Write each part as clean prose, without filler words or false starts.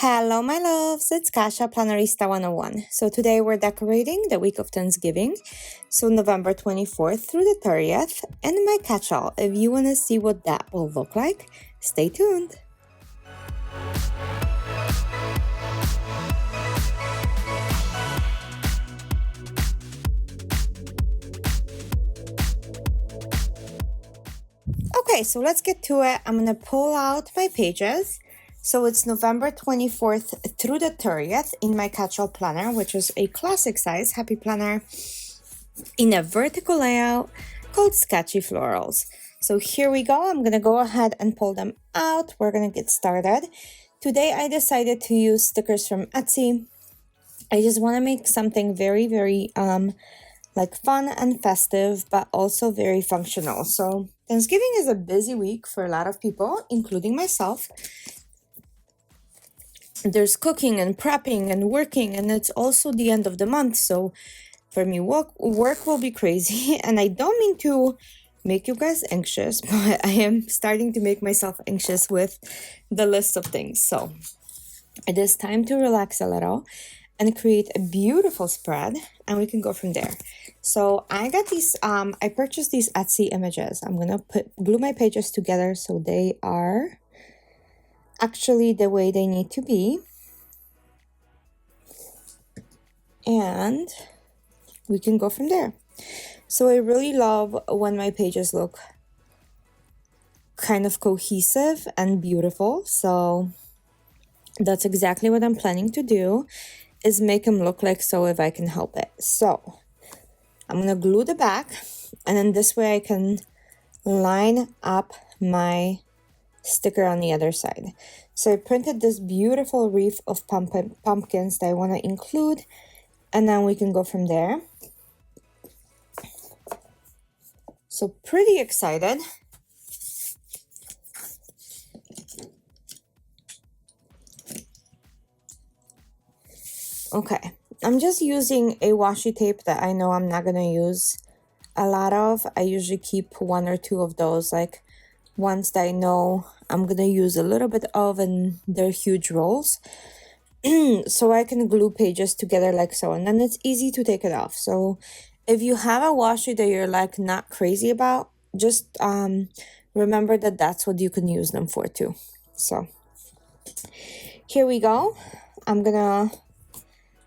Hello, my loves. It's Kasha, Plannerista 101. So today we're decorating the week of Thanksgiving, so November 24th through the 30th. And my catch-all, if you want to see what that will look like, stay tuned. Okay, so let's get to it. I'm going to pull out my pages. So it's November 24th through the 30th in my catch-all planner, which is a classic size happy planner in a vertical layout called Sketchy Florals. So here we go. I'm going to go ahead and pull them out. We're going to get started. Today I decided to use stickers from Etsy. I just want to make something very like fun and festive, but also very functional. So Thanksgiving is a busy week for a lot of people, including myself. There's cooking and prepping and working, and it's also the end of the month. So for me, work will be crazy. And I don't mean to make you guys anxious, but I am starting to make myself anxious with the list of things. So it is time to relax a little and create a beautiful spread, and we can go from there. So I got these, I purchased these Etsy images. I'm gonna glue my pages together so they are actually the way they need to be. And we can go from there. So I really love when my pages look kind of cohesive and beautiful. So that's exactly what I'm planning to do, is make them look like so if I can help it. So I'm gonna glue the back, and then this way I can line up my sticker on the other side. So I printed this beautiful wreath of pumpkins that I want to include, and then we can go from there. So pretty excited. Okay, I'm just using a washi tape that I know I'm not gonna use a lot of. I usually keep one or two of those, like ones that I know I'm gonna use a little bit of, and they're huge rolls. So I can glue pages together like so, and then it's easy to take it off. So if you have a washi that you're like not crazy about, just remember that that's what you can use them for too. So here we go. I'm gonna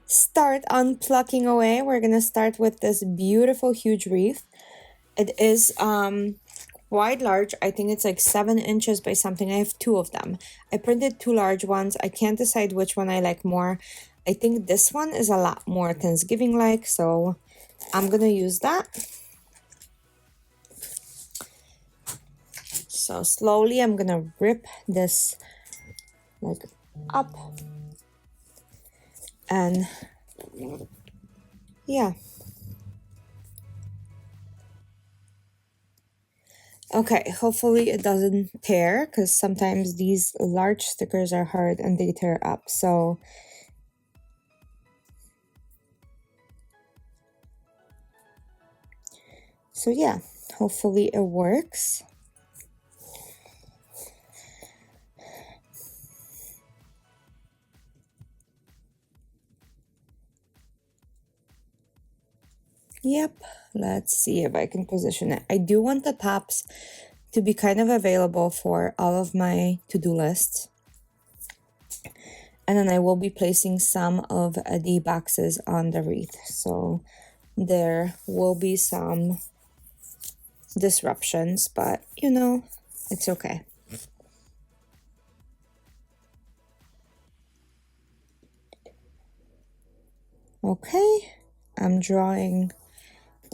start unplucking away. We're gonna start with this beautiful huge wreath. It is quite large. I think it's like 7 inches by something. I have 2 of them. I printed 2 large ones. I can't decide which one I like more. I think this one is a lot more Thanksgiving like, so I'm gonna use that. So slowly I'm gonna rip this like up, and yeah. Okay, hopefully it doesn't tear, because sometimes these large stickers are hard and they tear up. So yeah, hopefully it works. Yep, let's see if I can position it. I do want the tops to be kind of available for all of my to-do lists. And then I will be placing some of the boxes on the wreath. So there will be some disruptions, but you know, it's okay. Okay, I'm drawing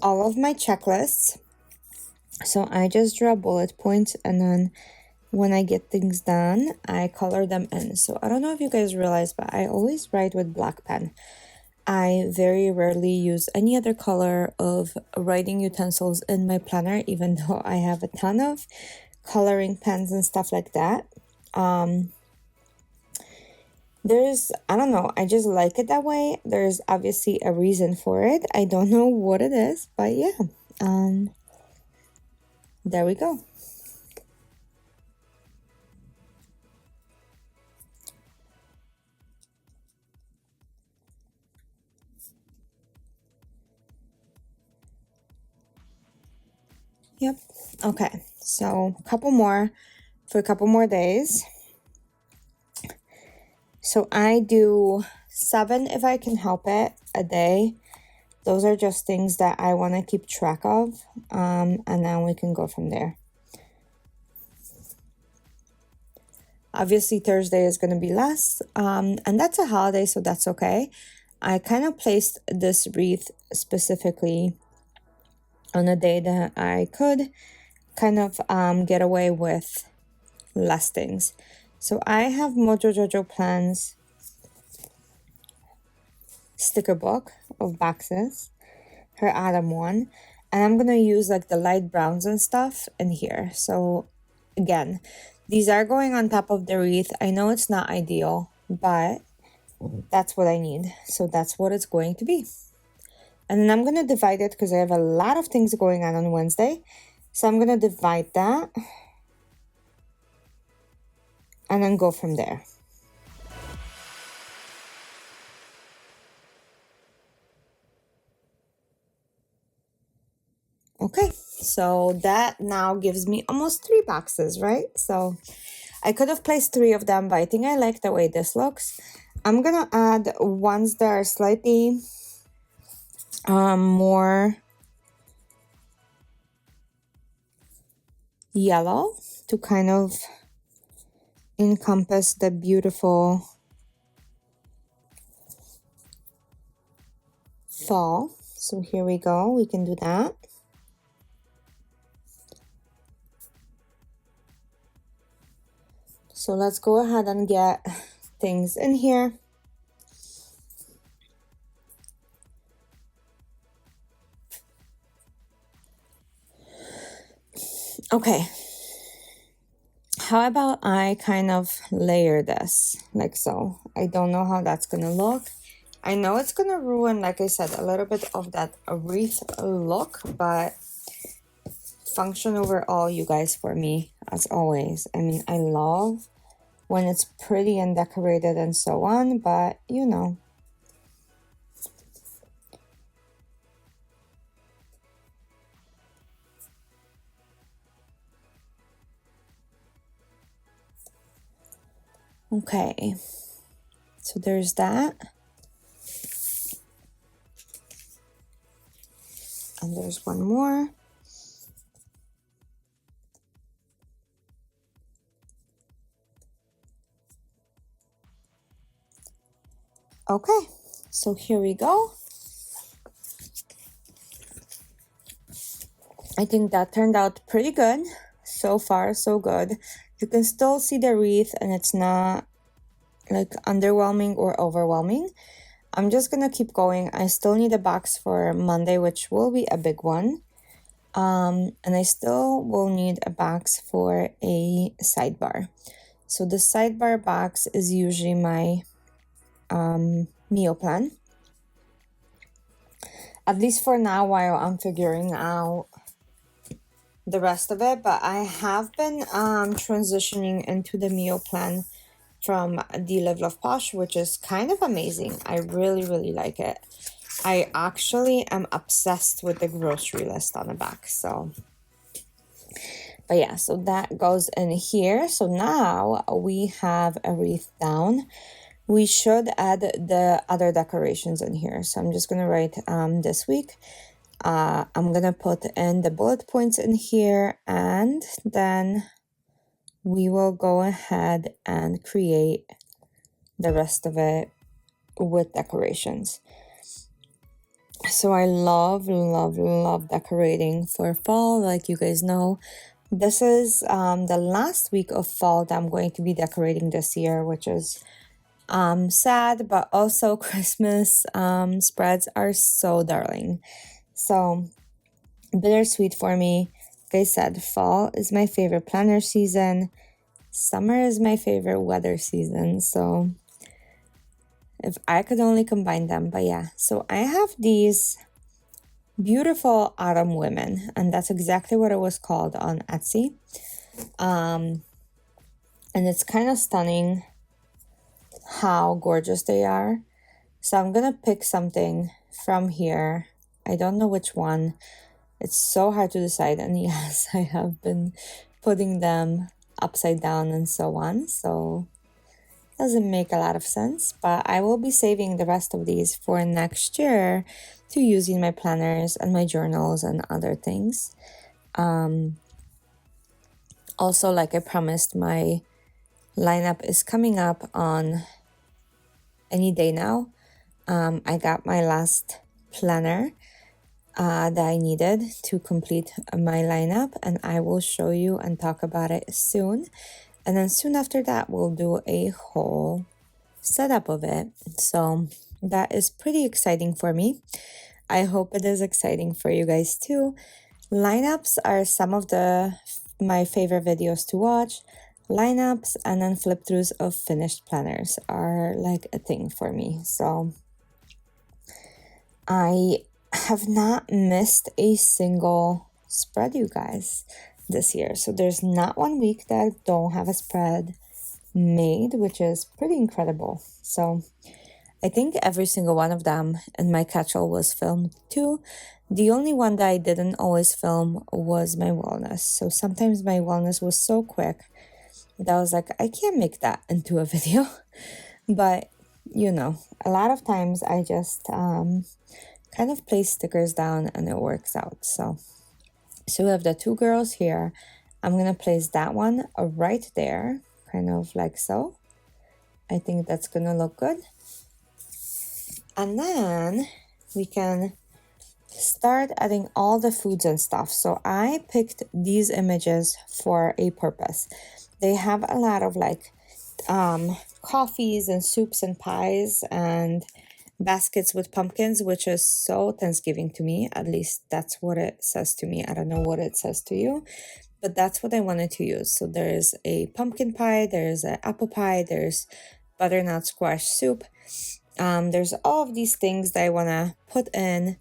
all of my checklists. So I just draw bullet points, and then when I get things done, I color them in. So I don't know if you guys realize, but I always write with black pen. I very rarely use any other color of writing utensils in my planner, even though I have a ton of coloring pens and stuff like that. I don't know, I just like it that way. There's obviously a reason for it. I don't know what it is, but yeah, there we go. Yep. Okay. So a couple more for a couple more days. So I do 7 if I can help it a day. Those are just things that I want to keep track of. And then we can go from there. Obviously, Thursday is going to be less. And that's a holiday, so that's okay. I kind of placed this wreath specifically on a day that I could kind of get away with less things. So I have Mojo Jojo Plans sticker book of boxes, her Autumn one, and I'm gonna use like the light browns and stuff in here. So again, these are going on top of the wreath. I know it's not ideal, but that's what I need. So that's what it's going to be. And then I'm gonna divide it because I have a lot of things going on Wednesday. So I'm gonna divide that and then go from there. Okay, so that now gives me almost 3 boxes, right? So I could have placed 3 of them, but I think I like the way this looks. I'm gonna add ones that are slightly more yellow to kind of encompass the beautiful fall. So here we go, we can do that. So let's go ahead and get things in here. Okay, how about I kind of layer this like so? I don't know how that's gonna look. I know it's gonna ruin, like I said, a little bit of that wreath look, but function overall, you guys, for me, as always. I mean, I love when it's pretty and decorated and so on, but you know. Okay, so there's that. And there's one more. Okay, so here we go. I think that turned out pretty good. So far, so good. You can still see the wreath and it's not like underwhelming or overwhelming. I'm just gonna keep going. I still need a box for Monday, which will be a big one. And I still will need a box for a sidebar. So the sidebar box is usually my meal plan. At least for now, while I'm figuring out the rest of it. But I have been transitioning into the meal plan from the Live Love Posh, which is kind of amazing. I really, really like it. I actually am obsessed with the grocery list on the back. So, but yeah, so that goes in here. So now we have a wreath down. We should add the other decorations in here. So I'm just gonna write this week. I'm gonna put in the bullet points in here, and then we will go ahead and create the rest of it with decorations. So I love, love, love decorating for fall. Like you guys know, this is the last week of fall that I'm going to be decorating this year, which is sad, but also Christmas spreads are so darling. So bittersweet for me. Like I said, fall is my favorite planner season. Summer is my favorite weather season. So if I could only combine them, but yeah. So I have these beautiful autumn women, and that's exactly what it was called on Etsy. And it's kind of stunning how gorgeous they are. So I'm gonna pick something from here. I don't know which one. It's so hard to decide. And yes, I have been putting them upside down and so on. So doesn't make a lot of sense, but I will be saving the rest of these for next year to use in my planners and my journals and other things. Also, like I promised, my lineup is coming up on any day now. I got my last planner that I needed to complete my lineup, and I will show you and talk about it soon. And then soon after that, we'll do a whole setup of it. So that is pretty exciting for me. I hope it is exciting for you guys too. Lineups are some of my favorite videos to watch. Lineups and then flip throughs of finished planners are like a thing for me. So I have not missed a single spread, you guys, this year. So there's not 1 week that I don't have a spread made, which is pretty incredible. So I think every single one of them in my catch-all was filmed too. The only one that I didn't always film was my wellness. So sometimes my wellness was so quick that I was like, I can't make that into a video. But, you know, a lot of times I just kind of place stickers down and it works out. So we have the two girls here. I'm going to place that one right there, kind of like so. I think that's going to look good. And then we can start adding all the foods and stuff. So I picked these images for a purpose. They have a lot of like coffees and soups and pies and baskets with pumpkins, which is so Thanksgiving to me. At least that's what it says to me. I don't know what it says to you, but that's what I wanted to use. So there's a pumpkin pie, there's an apple pie, there's butternut squash soup. There's all of these things that I want to put in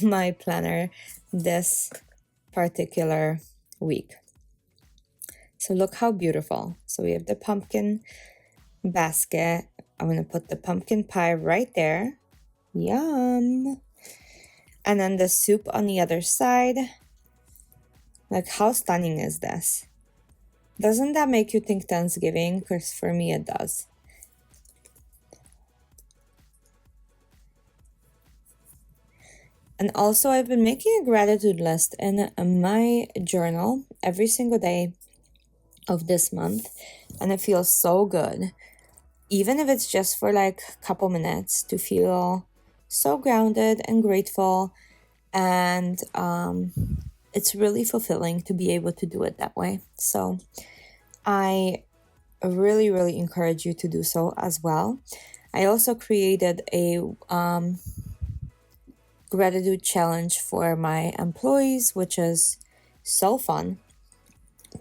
my planner this particular week. So look how beautiful. So we have the pumpkin basket. I'm going to put the pumpkin pie right there. Yum. And then the soup on the other side. Like, how stunning is this? Doesn't that make you think Thanksgiving? Because for me, it does. And also, I've been making a gratitude list in my journal every single day of this month. And it feels so good. Even if it's just for like a couple minutes, to feel so grounded and grateful. And it's really fulfilling to be able to do it that way. So I really, really encourage you to do so as well. I also created a gratitude challenge for my employees, which is so fun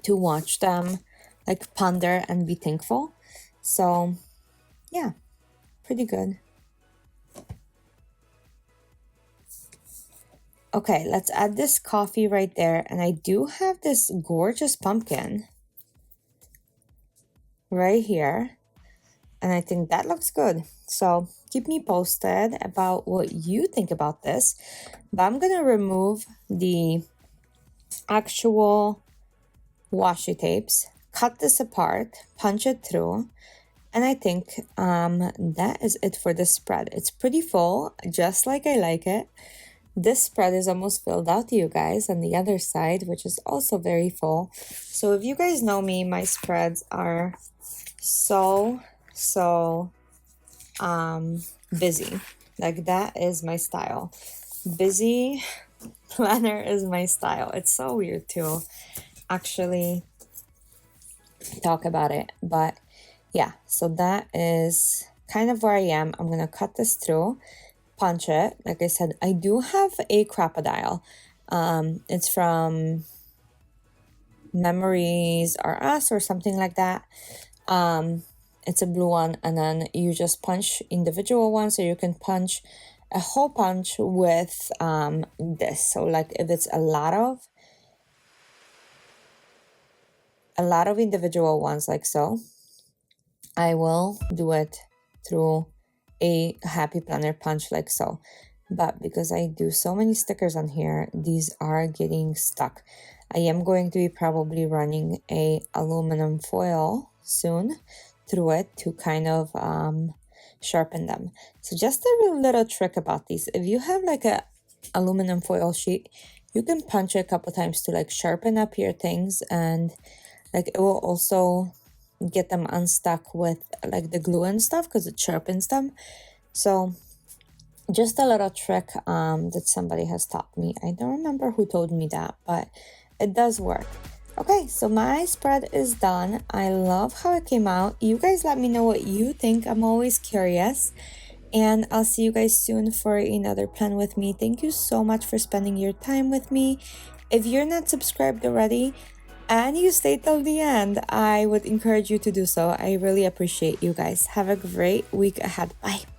to watch them like ponder and be thankful. So yeah, pretty good. Okay, let's add this coffee right there. And I do have this gorgeous pumpkin right here. And I think that looks good. So keep me posted about what you think about this. But I'm going to remove the actual washi tapes, cut this apart, punch it through. And I think that is it for this spread. It's pretty full, just like I like it. This spread is almost filled out, you guys, on the other side, which is also very full. So if you guys know me, my spreads are so busy. Like, that is my style. Busy planner is my style. It's so weird to actually talk about it, but yeah, so that is kind of where I am. I'm gonna cut this through, punch it. Like I said, I do have a crocodile. It's from Memories Are Us or something like that. It's a blue one, and then you just punch individual ones, so you can punch a hole punch with this. So like if it's a lot of individual ones like so, I will do it through a happy planner punch like so. but because I do so many stickers on here, these are getting stuck. I am going to be probably running a aluminum foil soon through it to kind of sharpen them. So just a little trick about these. If you have like a aluminum foil sheet, you can punch it a couple times to like sharpen up your things, and like it will also get them unstuck with like the glue and stuff because it sharpens them. So just a little trick that somebody has taught me. I don't remember who told me that, but it does work. Okay, so my spread is done. I love how it came out. You guys let me know what you think. I'm always curious. And I'll see you guys soon for another plan with me. Thank you so much for spending your time with me. If you're not subscribed already and you stayed till the end, I would encourage you to do so. I really appreciate you guys. Have a great week ahead. Bye.